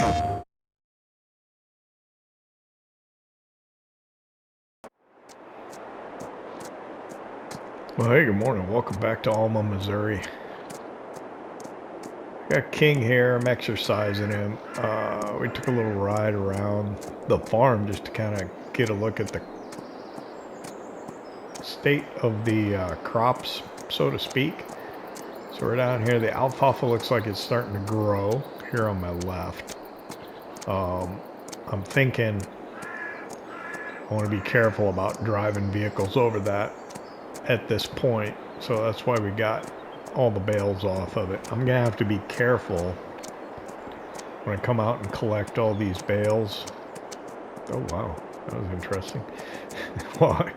Well, hey, good morning. Welcome back to Alma, Missouri. Got King here. I'm exercising him. We took a little ride around the farm just to kind of get a look at the state of the crops, so to speak. So we're down here. The alfalfa looks like it's starting to grow here on my left. I'm thinking I want to be careful about driving vehicles over that at this point, so that's why we got all the bales off of it. I'm gonna have to be careful when I come out and collect all these bales. Oh wow, that was interesting. Well, I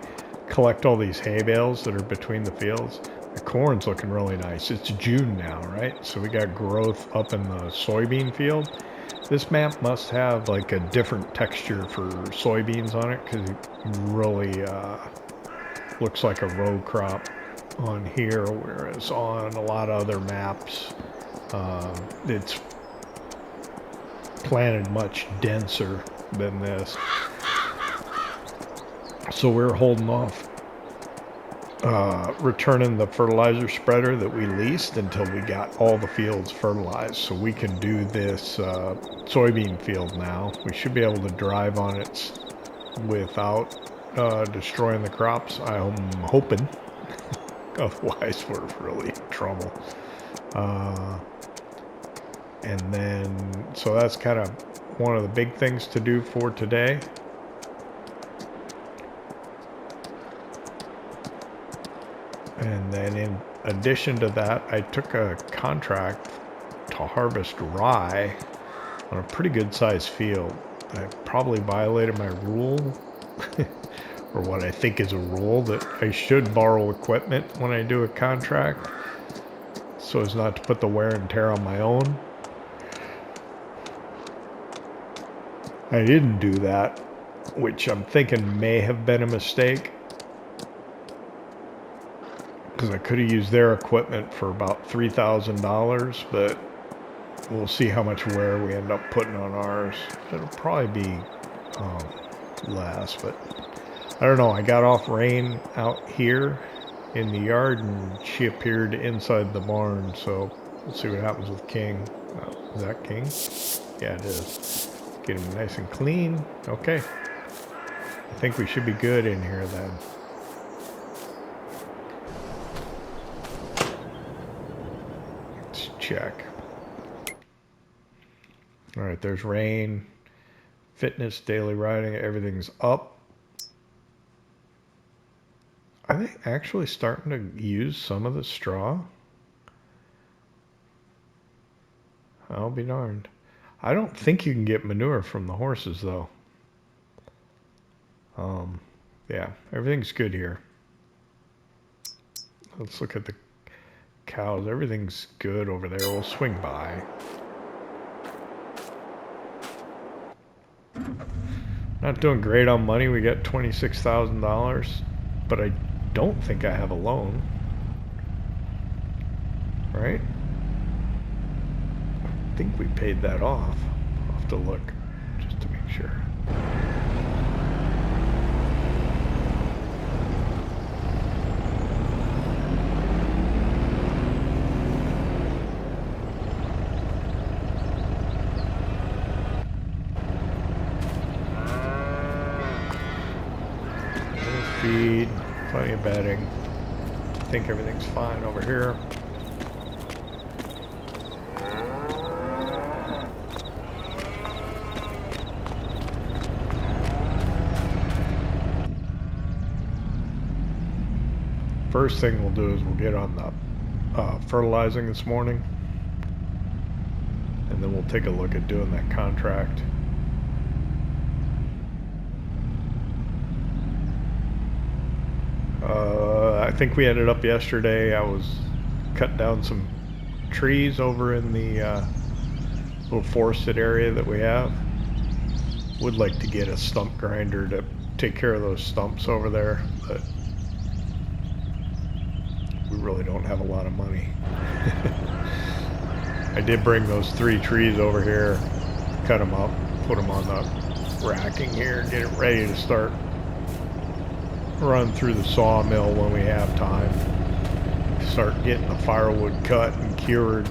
collect all these hay bales that are between the fields. The corn's looking really nice. It's June now, right? So we got growth up in the soybean field. This map must have like a different texture for soybeans on it, because it really looks like a row crop on here, whereas on a lot of other maps it's planted much denser than this. So we're holding off returning the fertilizer spreader that we leased until we got all the fields fertilized, so we can do this soybean field now. We should be able to drive on it without destroying the crops, I'm hoping. Otherwise we're really in trouble. And then, so that's kind of one of the big things to do for today. And then in addition to that, I took a contract to harvest rye on a pretty good sized field. I probably violated my rule, or what I think is a rule, that I should borrow equipment when I do a contract, so as not to put the wear and tear on my own. I didn't do that, which I'm thinking may have been a mistake, because I could have used their equipment for about $3,000, but we'll see how much wear we end up putting on ours. It'll probably be less, but I don't know. I got off Rain out here in the yard, and she appeared inside the barn, so we'll see what happens with King. Is that King? Yeah, it is. Get him nice and clean. Okay. I think we should be good in here then. Let's check. Alright, there's Rain. Fitness, daily riding, everything's up. Are they actually starting to use some of the straw? I'll be darned. I don't think you can get manure from the horses, though. Yeah, everything's good here. Let's look at the cows. Everything's good over there. We'll swing by. Not doing great on money. We got $26,000, but I don't think I have a loan, right? I think we paid that off. I'll have to look just to make sure. Feed, plenty of bedding. I think everything's fine over here. First thing we'll do is we'll get on the fertilizing this morning, and then we'll take a look at doing that contract. I think we ended up yesterday. I was cutting down some trees over in the little forested area that we have. Would like to get a stump grinder to take care of those stumps over there, but we really don't have a lot of money. I did bring those 3 trees over here cut them up, put them on the racking here, get it ready to start run through the sawmill when we have time. Start getting the firewood cut and curing.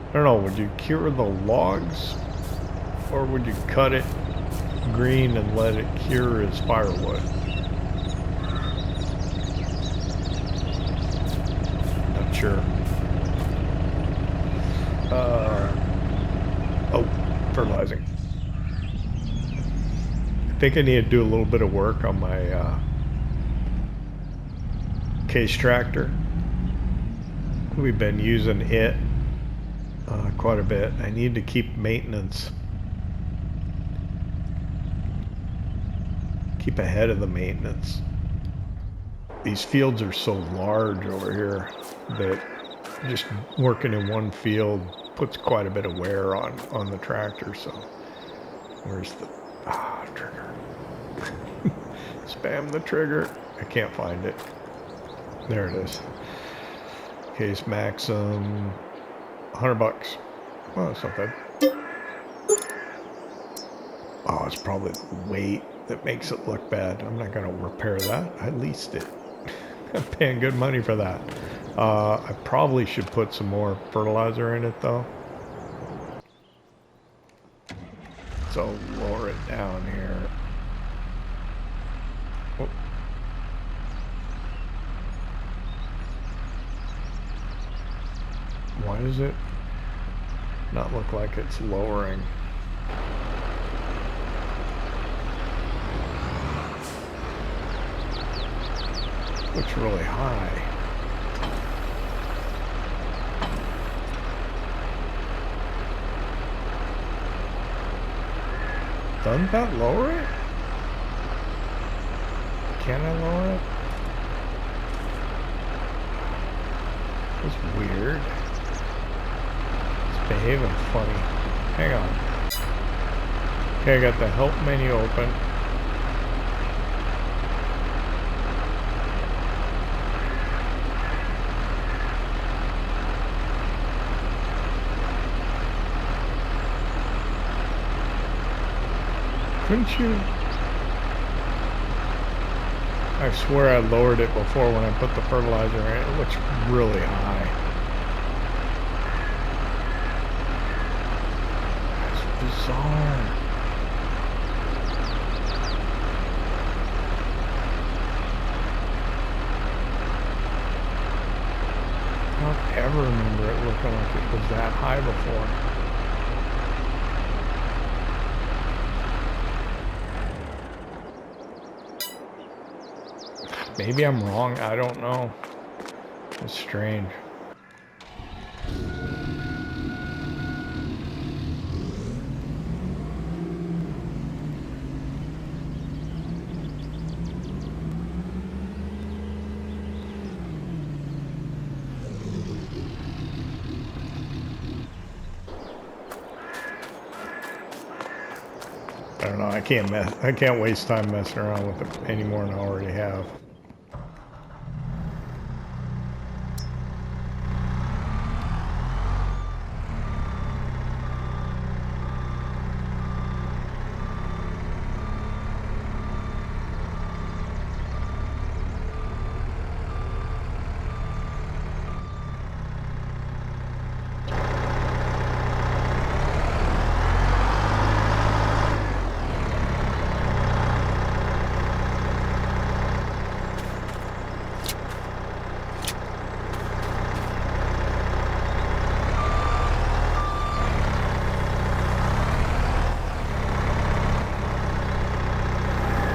I don't know, would you cure the logs or would you cut it green and let it cure as firewood? Not sure. Oh, fertilizing. I think I need to do a little bit of work on my case tractor. We've been using it quite a bit. I need to keep maintenance. Keep ahead of the maintenance. These fields are so large over here that just working in one field puts quite a bit of wear on the tractor. So where's the trigger? Spam the trigger. I can't find it. There it is. Case Maxim, $100. Well, that's not bad. Oh, it's probably the weight that makes it look bad. I'm not gonna repair that. I leased it. I'm paying good money for that. I probably should put some more fertilizer in it though. So lower it down here. Oh. Why does it not look like it's lowering? Looks really high. Doesn't that lower it? Can I lower it? It's weird. It's behaving funny. Hang on. Okay, I got the help menu open. Couldn't you? I swear I lowered it before when I put the fertilizer in. It looks really high. That's bizarre. I don't ever remember it looking like it was that high before. Maybe I'm wrong, I don't know. It's strange. I don't know, I can't waste time messing around with it any more than I already have.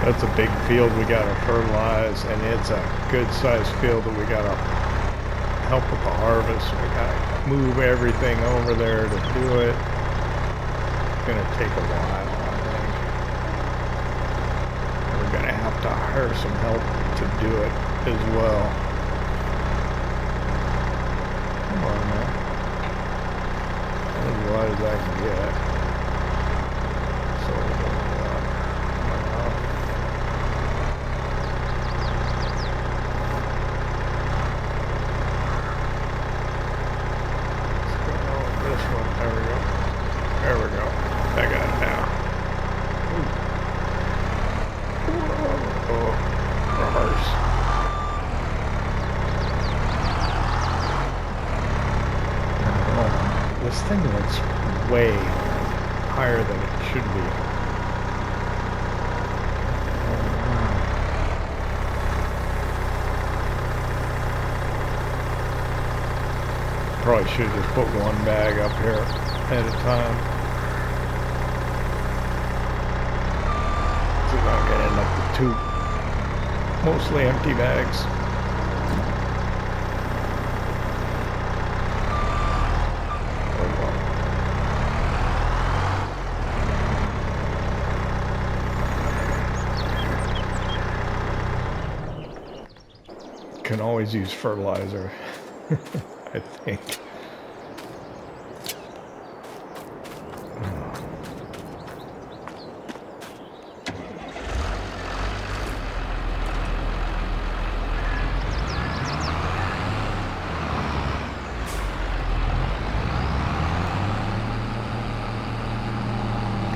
That's a big field we gotta fertilize, and it's a good sized field that we gotta help with the harvest. We gotta move everything over there to do it. It's gonna take a while, I think. We're gonna have to hire some help to do it as well. Come on, man. As wide as I can get. There we This thing looks way higher than it should be. Probably should have just put one bag up here at a time. So I'm not gonna end up with two mostly empty bags. Can always use fertilizer, I think.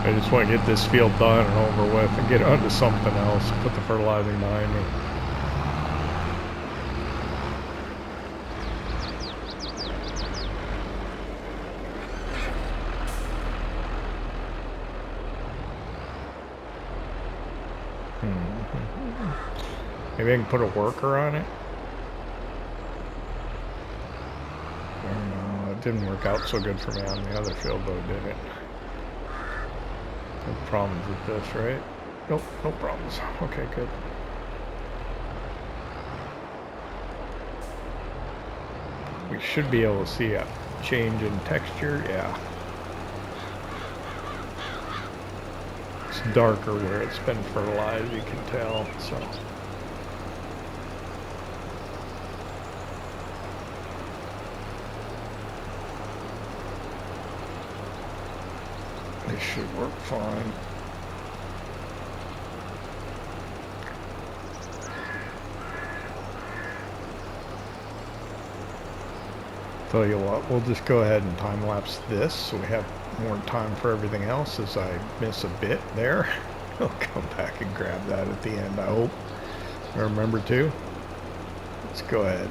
I just want to get this field done and over with and get onto something else, put the fertilizing behind me. Maybe I can put a worker on it. I don't know. It didn't work out so good for me on the other field, though, did it? No problems with this, right? Nope, no problems. Okay, good. We should be able to see a change in texture. Yeah. It's darker where it's been fertilized, you can tell, so. This should work fine. Tell you what, we'll just go ahead and time lapse this so we have more time for everything else. As I miss a bit there, I'll come back and grab that at the end, I hope. I remember to. Let's go ahead.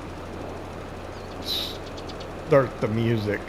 Start the music.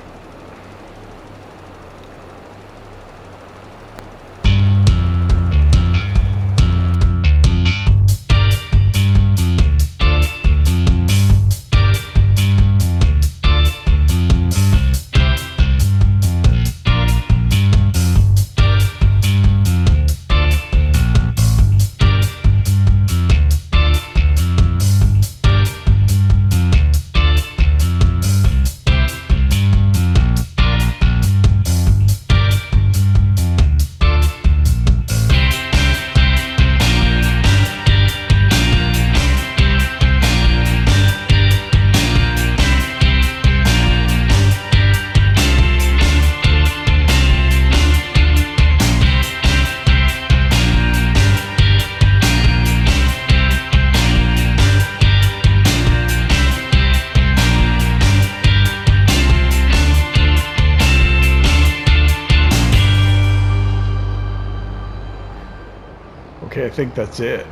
Okay, I think that's it.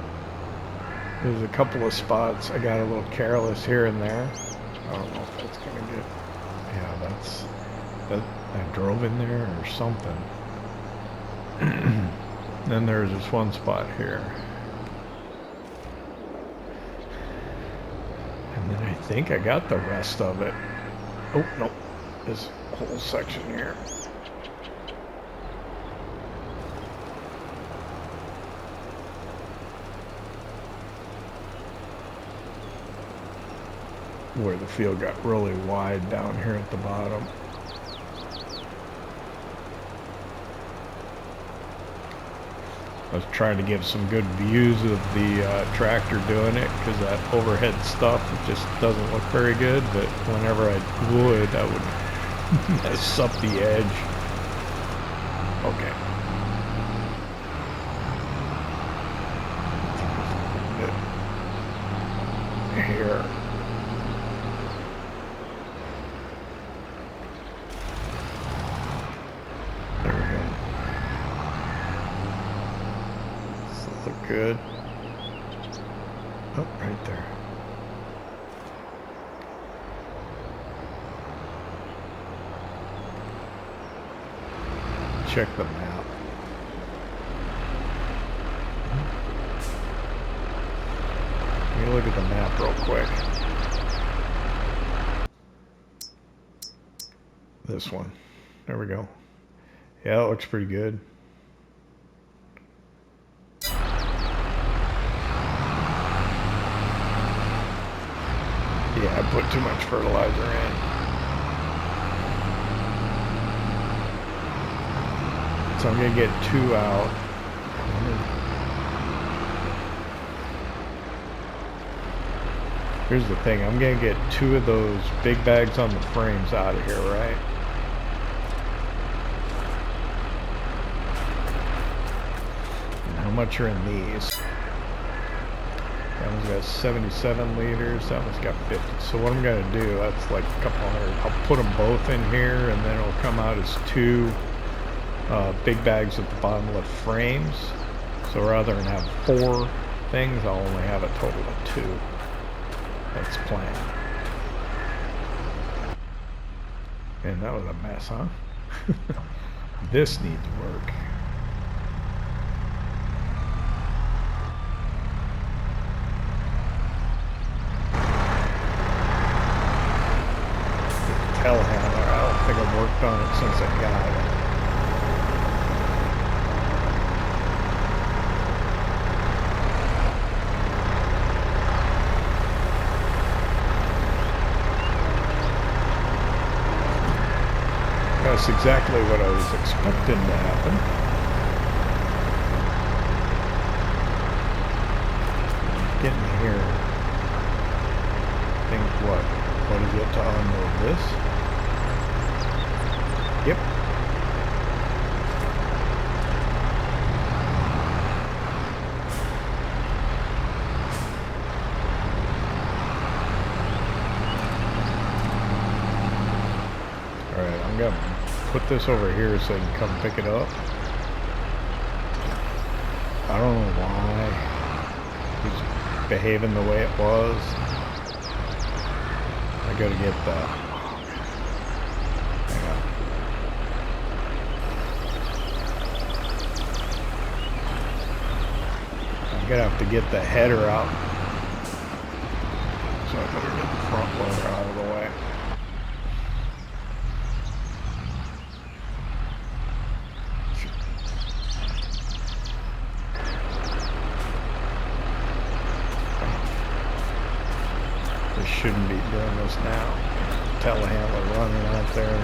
There's a couple of spots I got a little careless here and there. I don't know if that's gonna get. Yeah, that I drove in there or something. Then there's this one spot here. And then I think I got the rest of it. Oh, nope. This whole section here. Where the field got really wide down here at the bottom. I was trying to give some good views of the tractor doing it, because that overhead stuff just doesn't look very good, but whenever I would, I would mess up the edge. Okay. Here. Good. Oh, right there. check the map. Let me look at the map real quick. This one. There we go. Yeah, it looks pretty good. Yeah, I put too much fertilizer in. So I'm gonna get 2 out. Here's the thing, I'm gonna get 2 of those big bags on the frames out of here, right? And how much are in these? That one's got 77 liters, that one's got 50. So what I'm gonna do, that's like a couple hundred. I'll put them both in here and then it'll come out as 2 big bags at the bottom of the frames. So rather than have 4 things, I'll only have a total of 2. That's the plan. And that was a mess, huh? This needs work. Telehandler, I don't think I've worked on it since I got it. That's exactly what I was expecting to happen. Getting here. I think what is it to unload this? Yep. Alright, I'm gonna put this over here so I can come pick it up. I don't know why it's behaving the way it was. I gotta get that. Hang on. I'm gonna have to get the header out. So I better get the front loader out of the way. Shouldn't be doing this now. Telehandler running out there.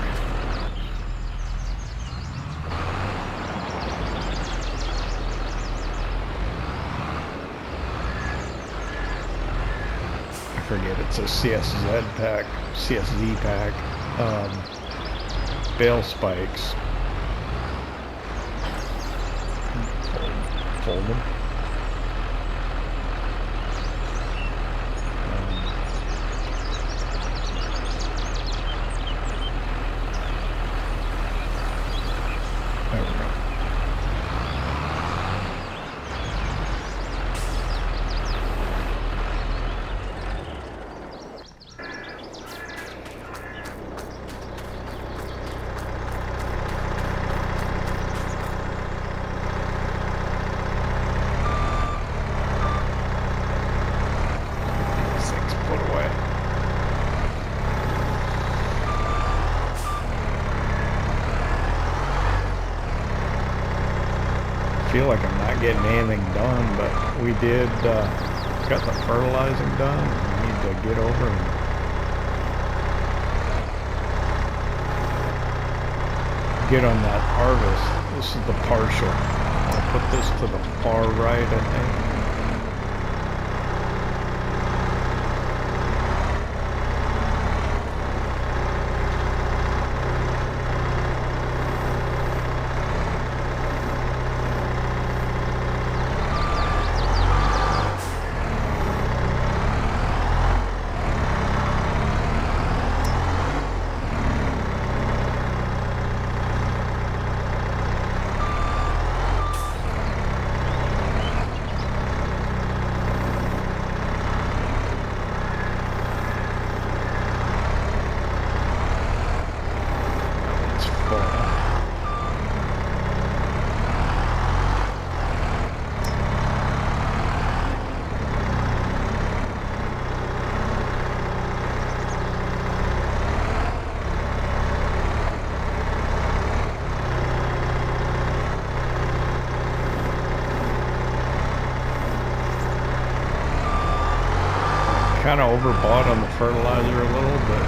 I forget, it's a CSZ pack, CSZ pack. Bale spikes. Fold them. I feel like I'm not getting anything done, but we did got the fertilizing done. We need to get over and get on that harvest. This is the partial. I'll put this to the far right, I think. kind of overbought on the fertilizer a little, but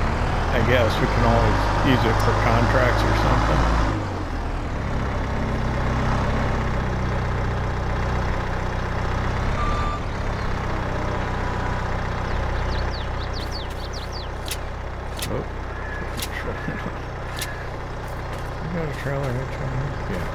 I guess we can always use it for contracts or something. Oh, you got a trailer hitch on here? Yeah.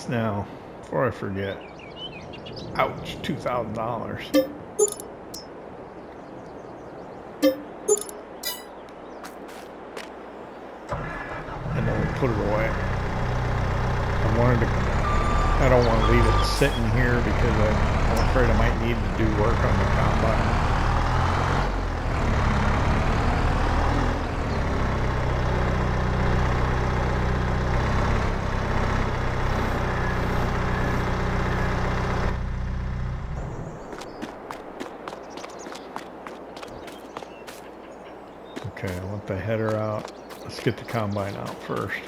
Now, before I forget, ouch, $2,000. And then we put it away. I don't want to leave it sitting here because I'm afraid I might need to do work on the combine. Okay, I want the header out. Let's get the combine out first.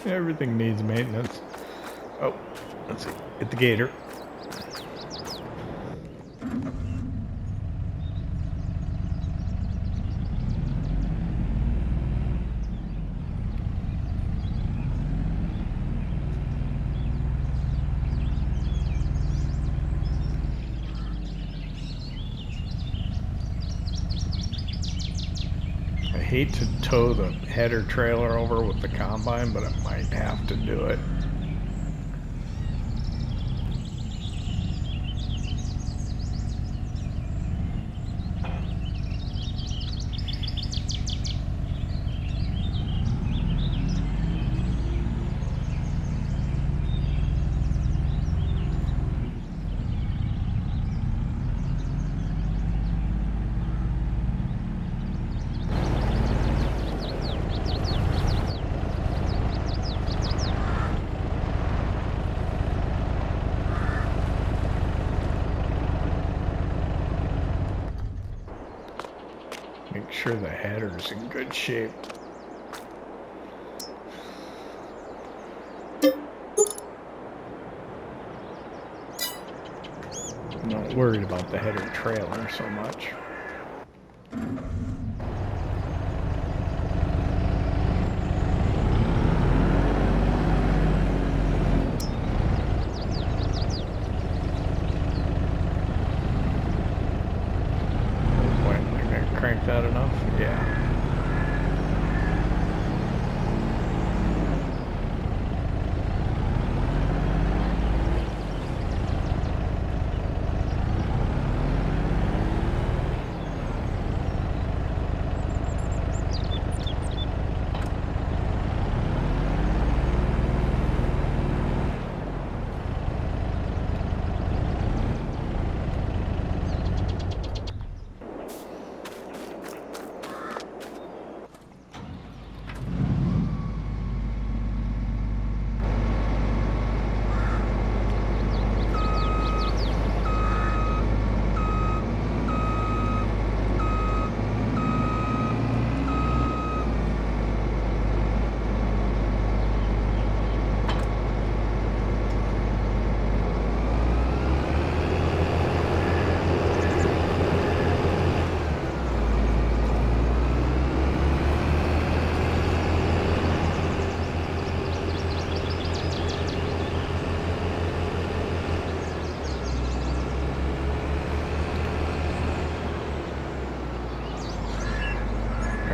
Everything needs maintenance. Oh, let's see. Get the gator. I hate to tow the header trailer over with the combine, but I might have to do it. Make sure the header's in good shape. I'm not worried about the header trailer so much. like that enough? Yeah.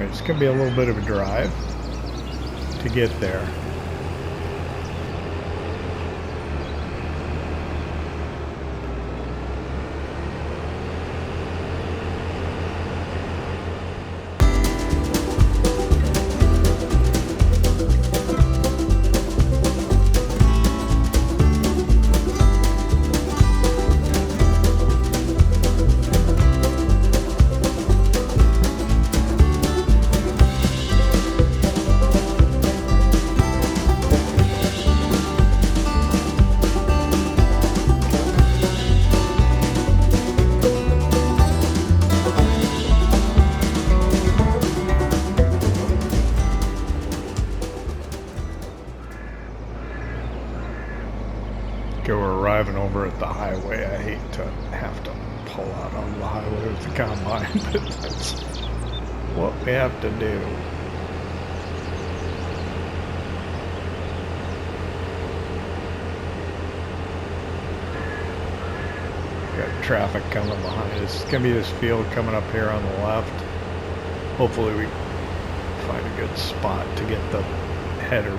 It's going to be a little bit of a drive to get there. We're arriving over at the highway. I hate to have to pull out on the highway with the combine, but that's what we have to do. Got traffic coming behind us. It's going to be this field coming up here on the left. Hopefully we find a good spot to get the header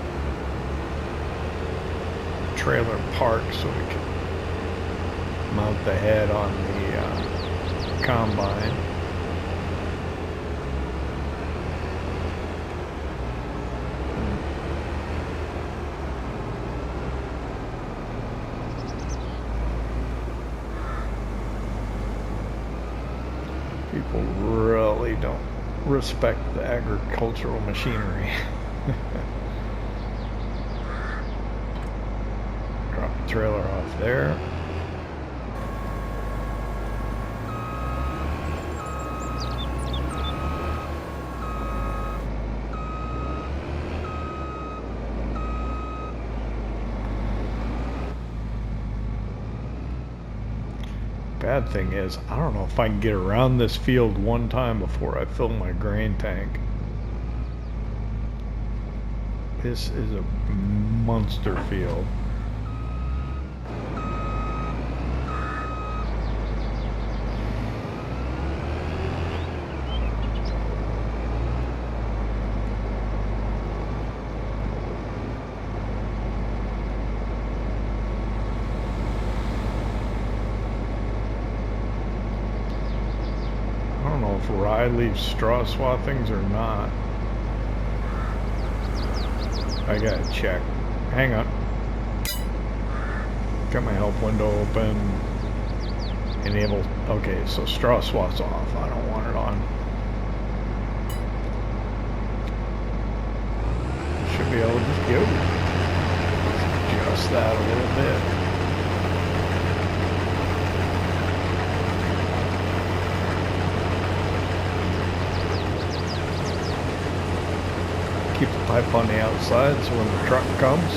trailer parked so we can mount the head on the combine. People really don't respect the agricultural machinery. Drop the trailer off there. Bad thing is, I don't know if I can get around this field one time before I fill my grain tank. This is a monster field. If Rye leaves straw swathings or not. I gotta check. Hang on. Got my help window open. Enable. Okay, so straw swath's off. I don't want it on. Should be able to just go. Adjust that a little bit. Keep the pipe on the outside so when the truck comes,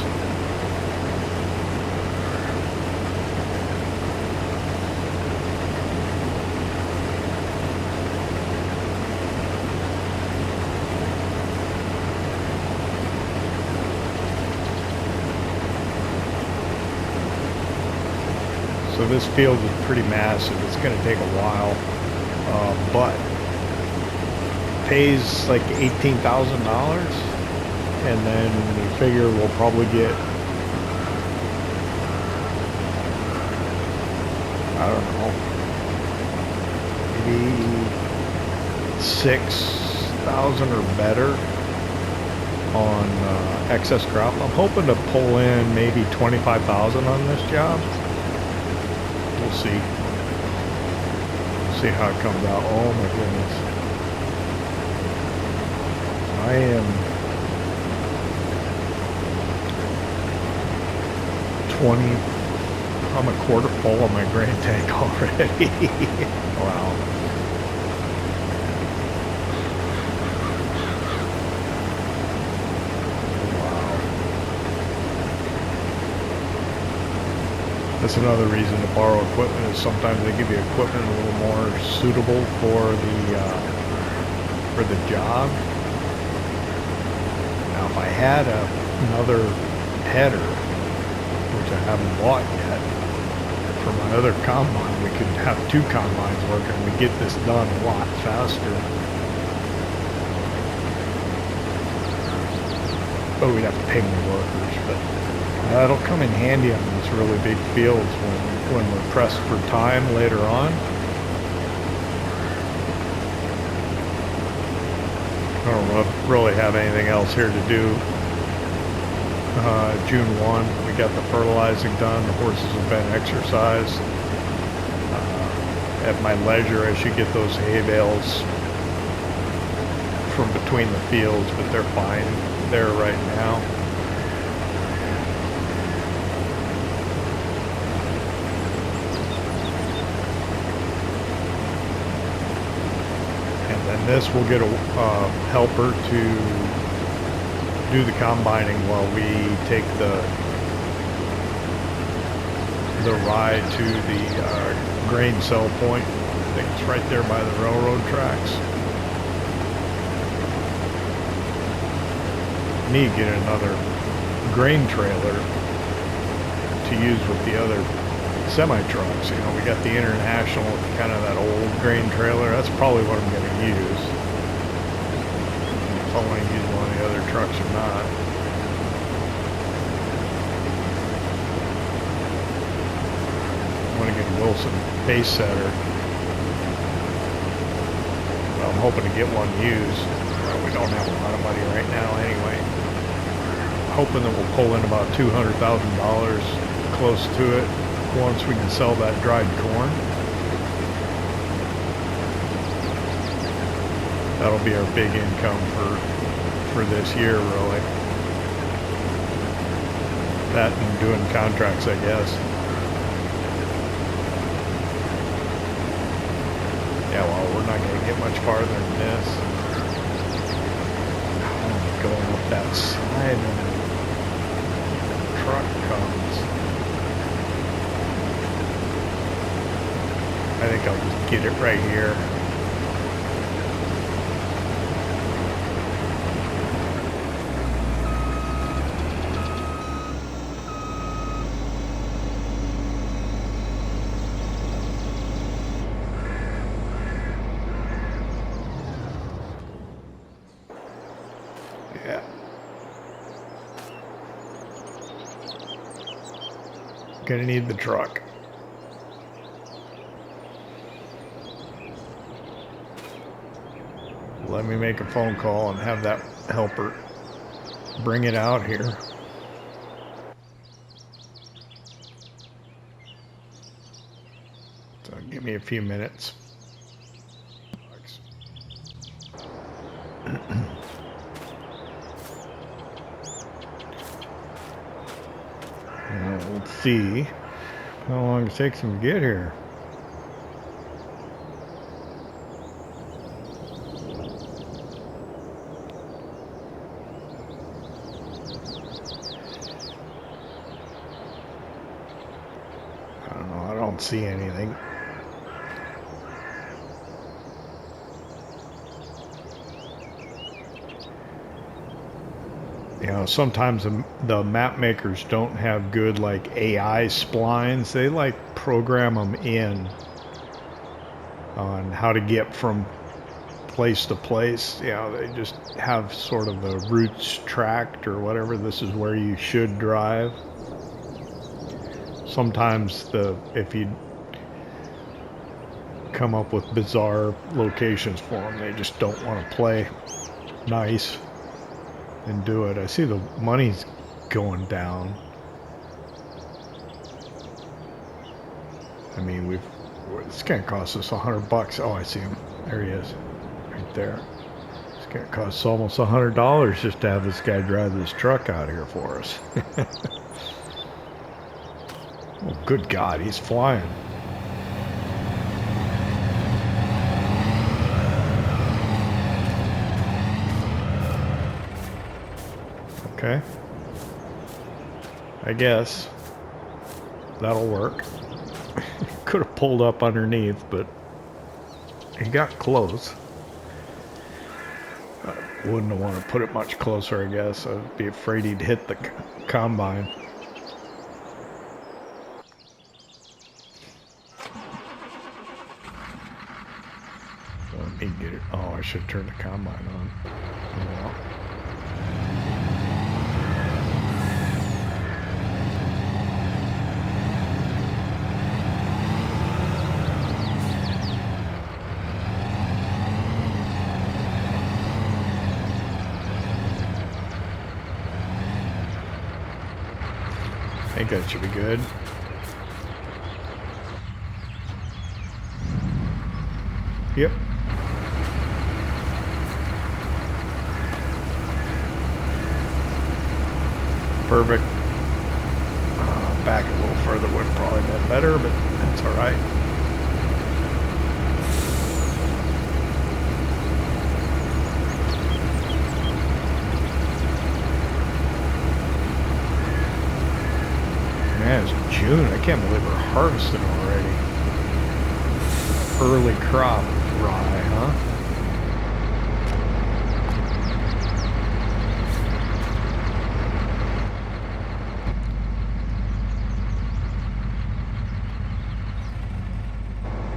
so this field is pretty massive. It's going to take a while, but pays like $18,000, and then we figure we'll probably get, I don't know, maybe 6,000 or better on excess crop. I'm hoping to pull in maybe 25,000 on this job. We'll see. See how it comes out. Oh my goodness. I am 20. I'm a quarter full on my grain tank already. Wow. That's another reason to borrow equipment, is sometimes they give you equipment a little more suitable for the job. Now, if I had another header, which I haven't bought yet, for my other combine, we could have 2 combines working. We get this done a lot faster. But we'd have to pay more workers, but that'll come in handy on these really big fields when we're pressed for time later on. I don't really have anything else here to do. June 1, we got the fertilizing done. The horses have been exercised. At my leisure, I should get those hay bales from between the fields, but they're fine there right now. And this will get a helper to do the combining while we take the rye to the grain sell point. I think it's right there by the railroad tracks. Need to get another grain trailer to use with the other semi-trucks. You know, we got the International, kind of that old grain trailer. That's probably what I'm going to use. If I want to use one of the other trucks or not. I want to get a Wilson base setter. Well, I'm hoping to get one used. Well, we don't have a lot of money right now anyway. Hoping that we'll pull in about $200,000, close to it, once we can sell that dried corn. That'll be our big income for this year, really. That and doing contracts, I guess. Yeah, well, we're not going to get much farther than this. I'm going up that side and the truck comes. I think I'll just get it right here. Yeah. Gonna need the truck. Let me make a phone call and have that helper bring it out here. So give me a few minutes. Let's see how long it takes them to get here. See anything. You know, sometimes the map makers don't have good like AI splines. They like program them in on how to get from place to place. You know, they just have sort of the routes tracked or whatever. This is where you should drive. Sometimes if you come up with bizarre locations for them, they just don't want to play nice and do it. I see the money's going down. I mean, it's gonna cost us $100. Oh, I see him. There he is, right there. It's gonna cost us almost $100 just to have this guy drive this truck out here for us. Oh, good God, he's flying. Okay. I guess that'll work. Could have pulled up underneath, but he got close. I wouldn't have wanted to put it much closer, I guess. I'd be afraid he'd hit the combine. Let me get it. Oh, I should turn the combine on. Yeah. I think that should be good. Yep. Perfect. Back a little further would have probably been better, but that's all right. Man, it's June. I can't believe we're harvesting already. Early crop rye, huh?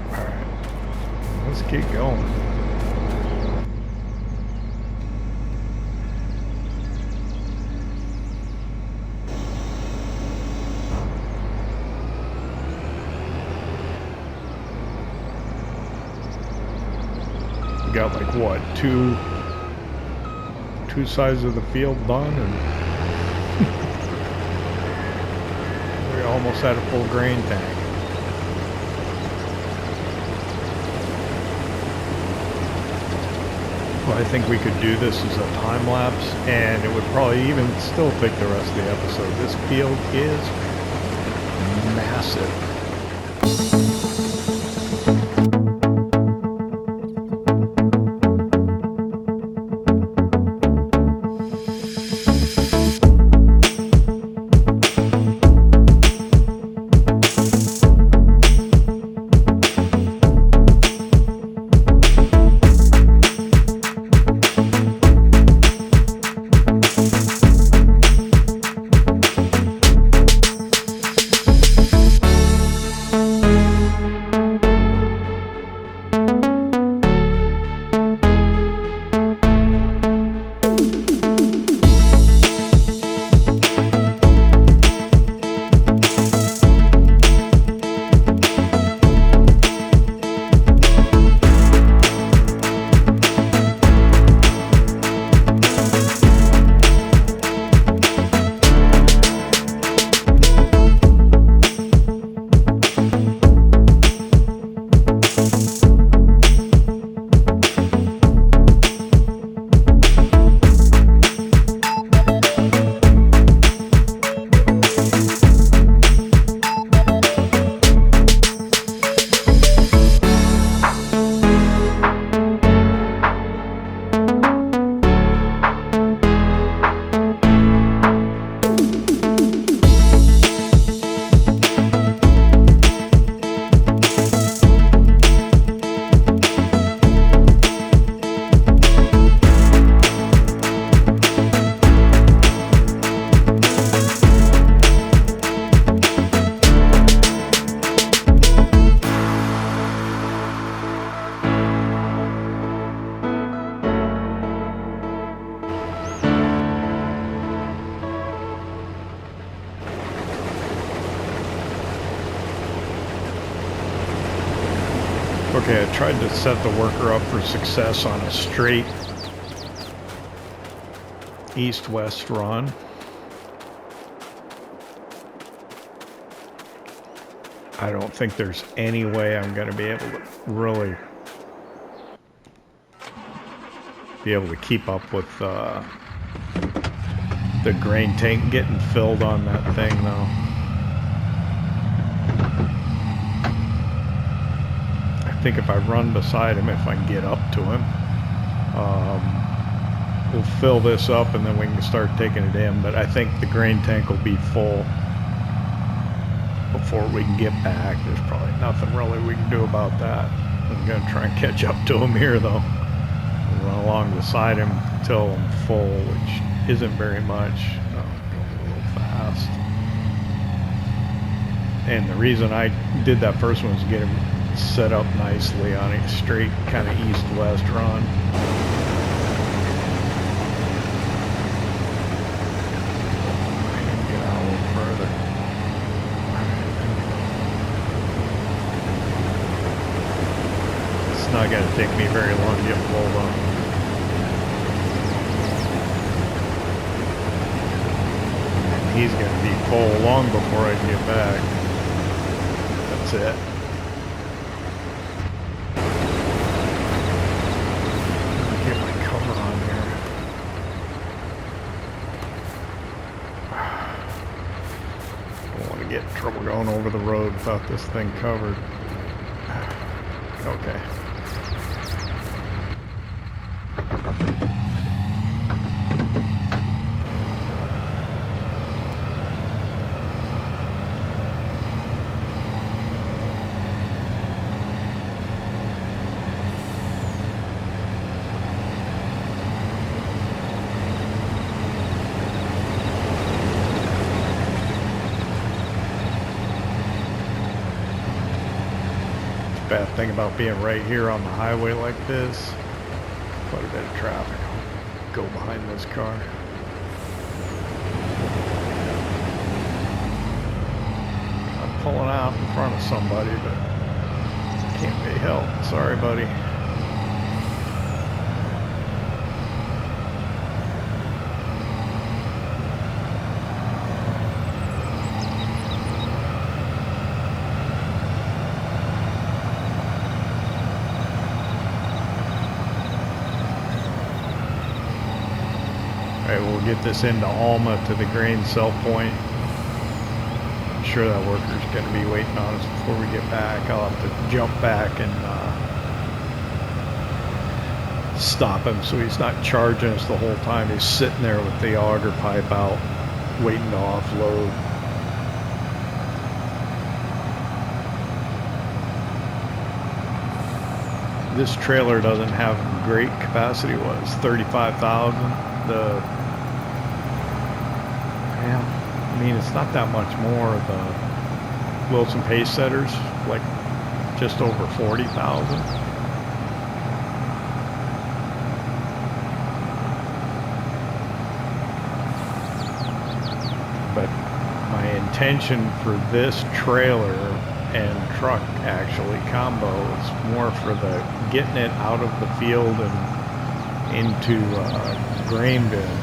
Alright. Let's keep going. Got like what, two sides of the field done, and we almost had a full grain tank. Well, I think we could do this as a time lapse, and it would probably even still take the rest of the episode. This field is massive. Okay, I tried to set the worker up for success on a straight east-west run. I don't think there's any way I'm going to be able to really be able to keep up with the grain tank getting filled on that thing, though. I think if I run beside him, if I can get up to him, we'll fill this up and then we can start taking it in. But I think the grain tank will be full before we can get back. There's probably nothing really we can do about that. I'm going to try and catch up to him here, though. I'll run along beside him until I'm full, which isn't very much. Going a little fast. And the reason I did that first one was to get him set up nicely on a straight kind of east-west run. Get out a little further. It's not going to take me very long to get pulled up. He's going to be full long before I can get back. That's it. Get my cover on here. I don't want to get in trouble going over the road without this thing covered. Okay. Bad thing about being right here on the highway like this, quite a bit of traffic. I'll go behind this car. I'm pulling out in front of somebody, but can't be helped. Sorry, buddy. We'll get this into Alma to the grain sell point. I'm sure that worker's going to be waiting on us before we get back. I'll have to jump back and stop him so he's not charging us the whole time. He's sitting there with the auger pipe out, waiting to offload. This trailer doesn't have great capacity. What, it's 35,000. I mean, it's not that much more. The Wilson pace setters, like just over 40,000. But my intention for this trailer and truck actually combo is more for the getting it out of the field and into grain bins.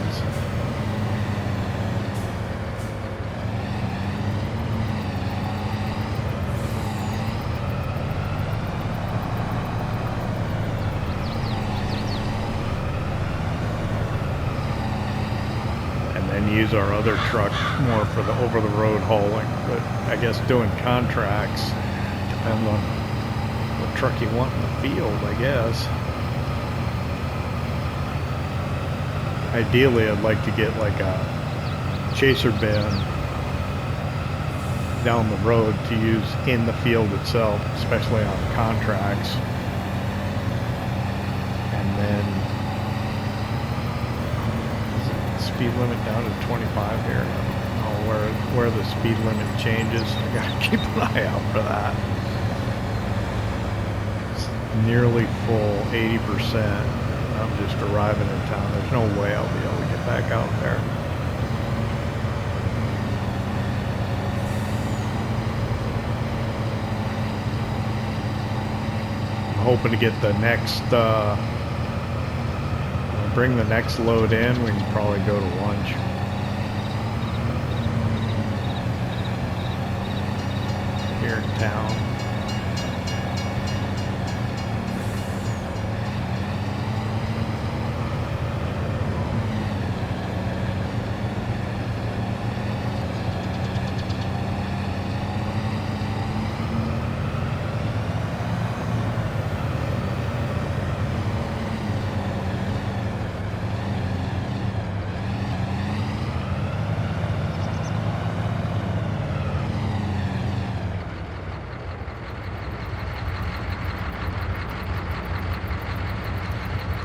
Use our other truck more for the over-the-road hauling, but I guess doing contracts depends on what truck you want in the field, I guess. Ideally, I'd like to get like a chaser bin down the road to use in the field itself, especially on contracts. And then speed limit down to 25 here. I don't know where the speed limit changes. I gotta keep an eye out for that. It's nearly full, 80%. I'm just arriving in town. There's no way I'll be able to get back out there. hoping to get the next, bring the next load in. We can probably go to lunch. Here in town.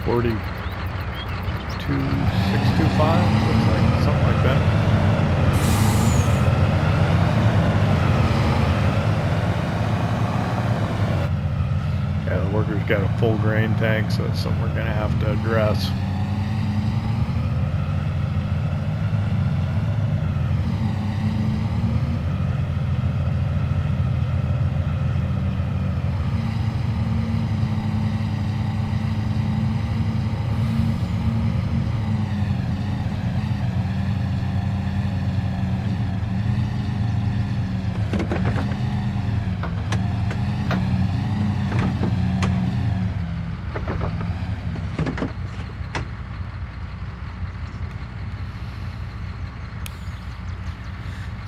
$42,625, looks like, something like that. Yeah, the worker's got a full grain tank, so it's something we're gonna have to address.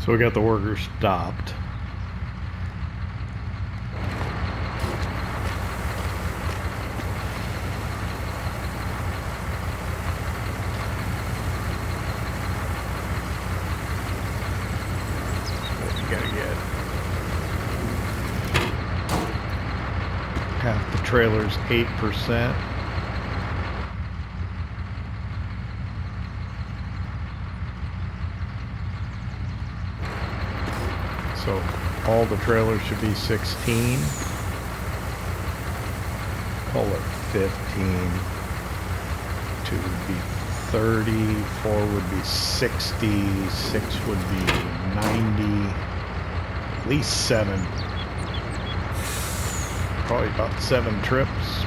So we got the worker stopped. What we gotta get? Half the trailer's 8%. So all the trailers should be 16. Call it 15. 2 would be 30. 4 would be 60. 6 would be 90. At least 7. Probably about 7 trips.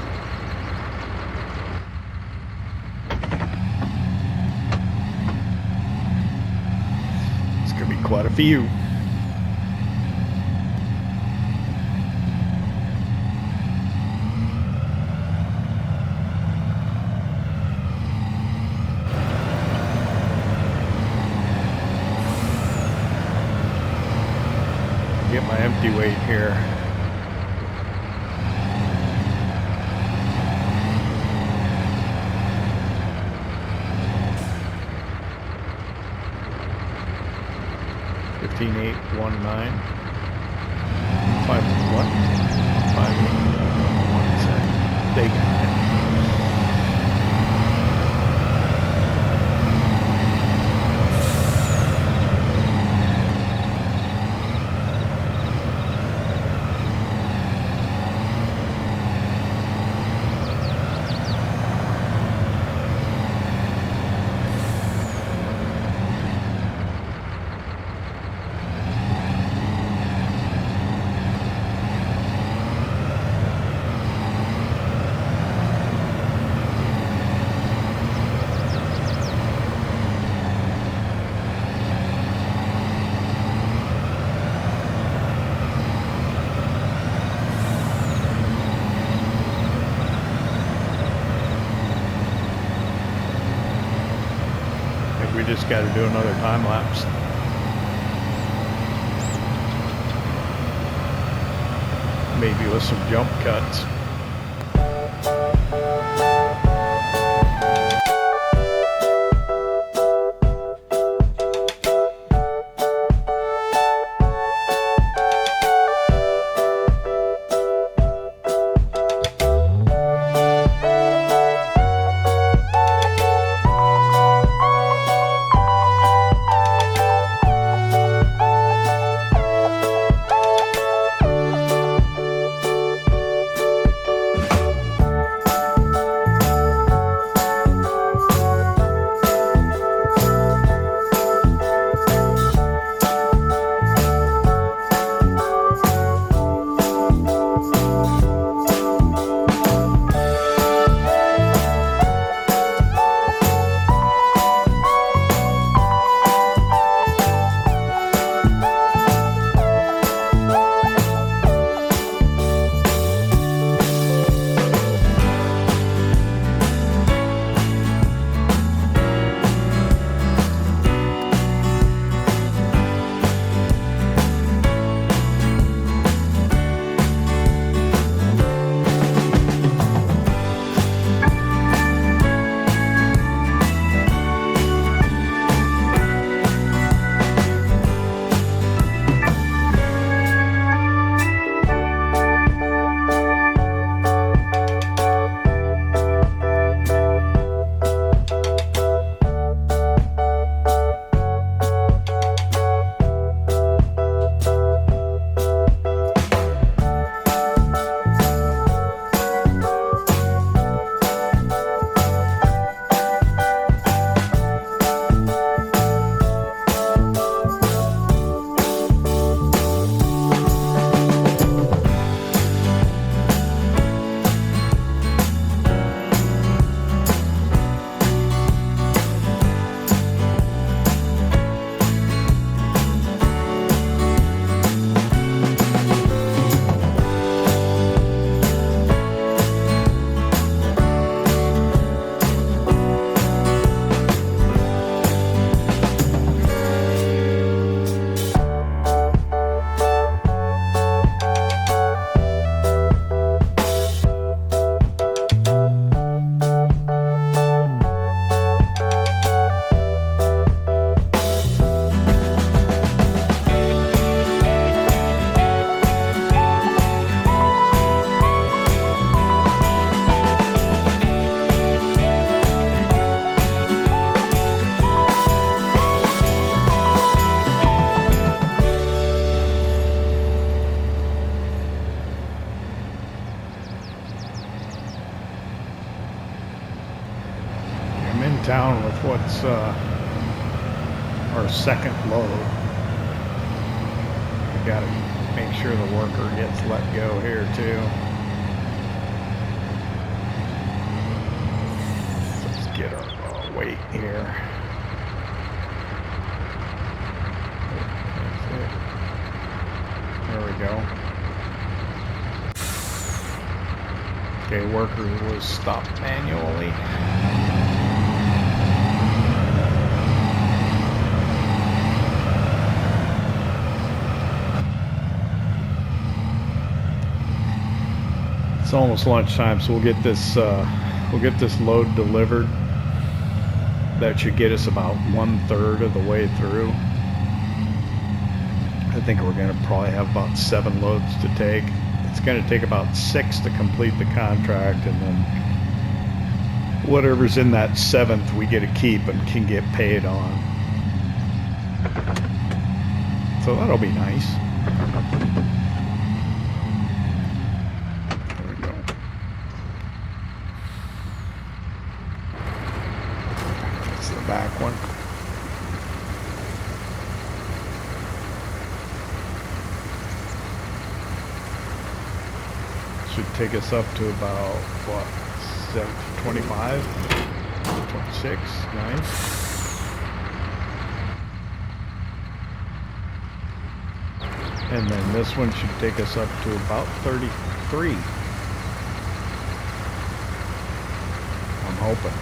It's gonna be quite a few. Get my empty weight here. $15,819. 5 what? 5,817. They got it. We just got to do another time lapse. Maybe with some jump cuts. town with what's our second load. We gotta make sure the worker gets let go here too. Let's get our weight here. There we go. Okay, worker was stopped manually. It's almost lunchtime, so we'll get this load delivered. That should get us about 1/3 of the way through. I think we're going to probably have about 7 loads to take. It's going to take about 6 to complete the contract, and then whatever's in that 7th we get to keep and can get paid on. So that'll be nice. There we go. That's the back one. Should take us up to about, what, 25, 26, nice. And then this one should take us up to about 33. I'm hoping.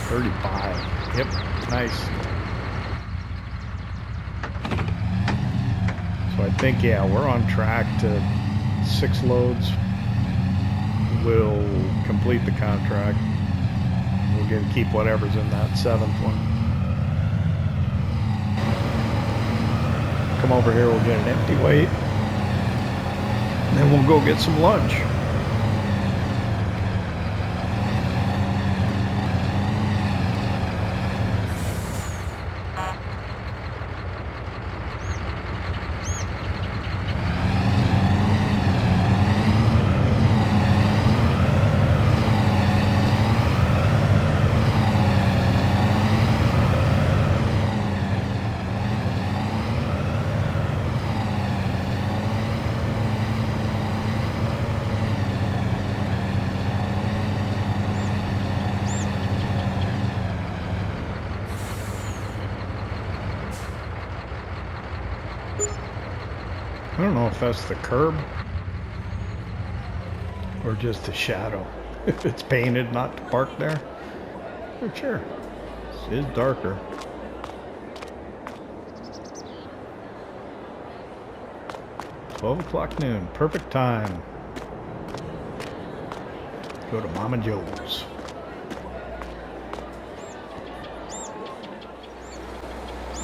$35. Yep, nice. So I think, yeah, we're on track to 6 loads. We'll complete the contract. We'll get to keep whatever's in that 7th one. Come over here, we'll get an empty weight. And then we'll go get some lunch. I don't know if that's the curb or just a shadow. If it's painted not to park there. But sure, it is darker. $12 noon, perfect time. Go to Mama Joe's.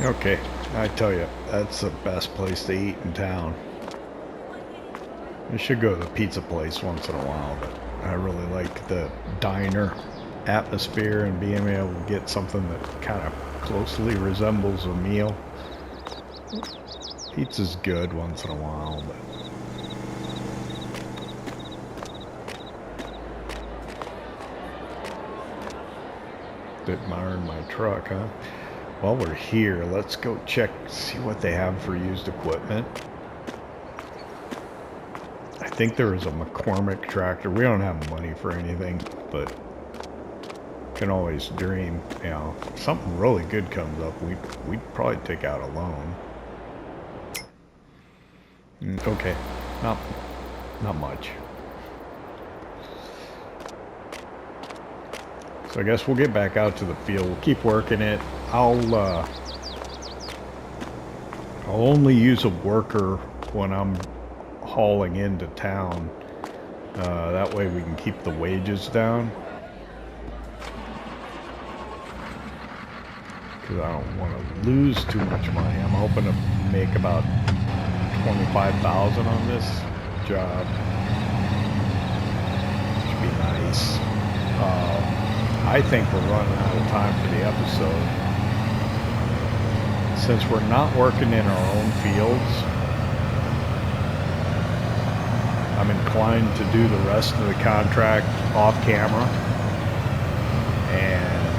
Okay, I tell you, that's the best place to eat in town. I should go to the pizza place once in a while, but I really like the diner atmosphere and being able to get something that kind of closely resembles a meal. Pizza's good once in a while, but bit admiring my truck, huh? While we're here, let's go check, see what they have for used equipment. I think there is a McCormick tractor. We don't have money for anything, but can always dream. You know, if something really good comes up, we'd probably take out a loan. Okay, not much. So I guess we'll get back out to the field. We'll keep working it. I'll only use a worker when I'm hauling into town. That way we can keep the wages down. Because I don't want to lose too much money. I'm hoping to make about $25,000 on this job. Should be nice. I think we're running out of time for the episode. Since we're not working in our own fields, I'm inclined to do the rest of the contract off camera and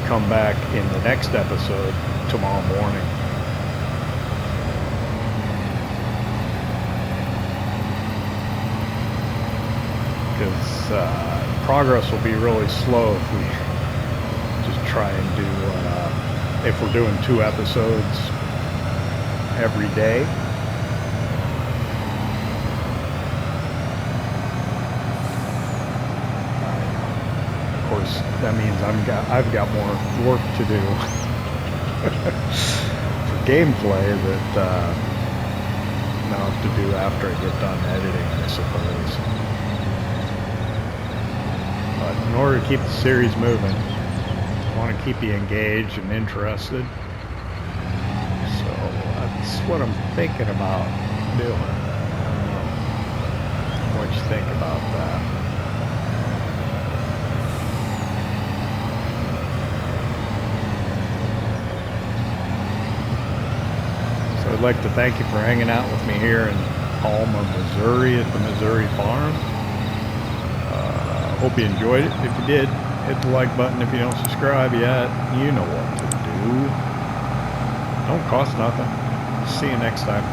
come back in the next episode tomorrow morning. Because progress will be really slow if we just try and do, if we're doing 2 episodes every day. Of course, that means I've got more work to do for gameplay that I'll have to do after I get done editing, I suppose. But in order to keep the series moving, I want to keep you engaged and interested. So that's what I'm thinking about doing. I don't know what you think about that. So I'd like to thank you for hanging out with me here in Alma, Missouri at the Missouri farm. Hope you enjoyed it. If you did, hit the like button. If you don't subscribe yet, you know what to do. Don't cost nothing. See you next time.